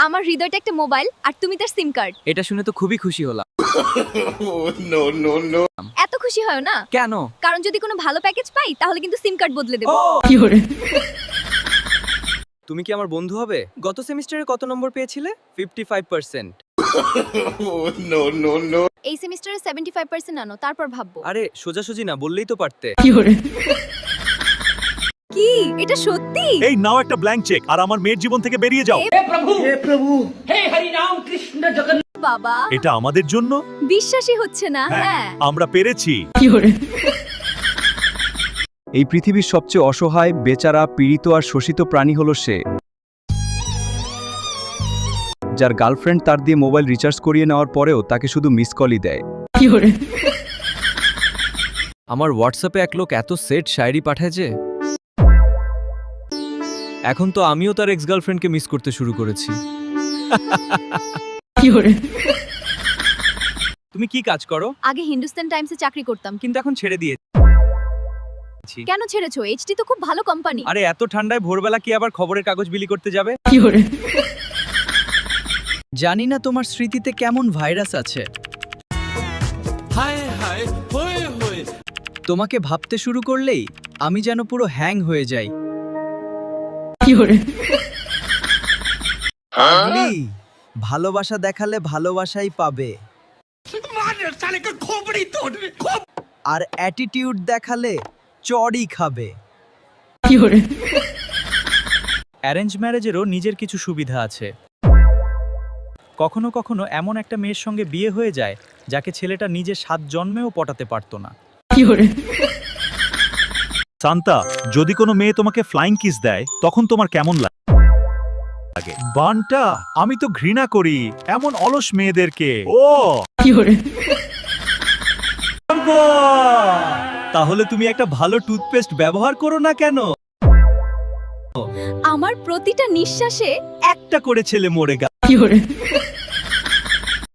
আমার হৃদয়টা একটা মোবাইল আর তুমি তার সিম কার্ড। এটা শুনে তো খুবই খুশি হলাম। এত খুশি হয় না, কেন? কারণ যদি কোনো ভালো প্যাকেজ পাই তাহলে কিন্তু সিম কার্ড বদলে দেব। তুমি কি আমার বন্ধু হবে? গত সেমিস্টারে কত নম্বর পেয়েছিলে? 55%। এই সেমিস্টারে 75% আনো, তারপর ভাববো। আরে সোজাসুজি না বললেই তো পারতে। কি এটা সত্যি? এই নাও একটা ব্ল্যাঙ্ক চেক আর আমার মেয়ের জীবন থেকে বেরিয়ে যাও। বাবা, এটা আমাদের জন্য। বিশ্বাসই হচ্ছে না। হ্যাঁ, আমরা পেরেছি। এই পৃথিবীর সবচেয়ে অসহায়, বেচারা, পীড়িত আর শোষিত প্রাণী হলো সে, যার গার্লফ্রেন্ড তার দিয়ে মোবাইল রিচার্জ করিয়ে নেওয়ার পরেও তাকে শুধু মিস কলই দেয়। আমার হোয়াটসঅ্যাপে এক লোক এত সেট শায়রি পাঠায় যে এখন তো আমিও তার এক্স গার্লফ্রেন্ডকে মিস করতে শুরু করেছি। তুমি কি কাজ করো? আগে হিন্দুস্তান টাইমসে চাকরি করতাম। কিন্তু এখন ছেড়ে দিয়েছি। কেন ছেড়েছো? এইচটি তো খুব ভালো কোম্পানি। আরে এত ঠান্ডায় ভোরবেলা কি আবার খবরের কাগজ বিলি করতে যাবে? জানি না তোমার স্মৃতিতে কেমন ভাইরাস আছে। তোমাকে ভাবতে শুরু করলেই আমি যেন পুরো হ্যাং হয়ে যাই। পাগলি, ভালোবাসা দেখালে ভালোবাসাই পাবে, আর অ্যাটিটিউড দেখালে চড়ই খাবে। অ্যারেঞ্জ ম্যারেজেরও নিজের কিছু সুবিধা আছে। কখনো কখনো এমন একটা মেয়ের সঙ্গে বিয়ে হয়ে যায় যাকে ছেলেটা নিজে 7 জন্মেও পটাতে পারতো না। শান্তা, যদি কোনো মেয়ে তোমাকে ফ্লাইং কিস দেয় তখন তোমার কেমন লাগে? বানটা, আমি তো ঘৃণা করি এমন অলস মেয়েদেরকে। ও তাহলে তুমি একটা ভালো টুথপেস্ট ব্যবহার করো না কেন? আমার প্রতিটা নিঃশ্বাসে একটা করে ছেলে মরে গেল।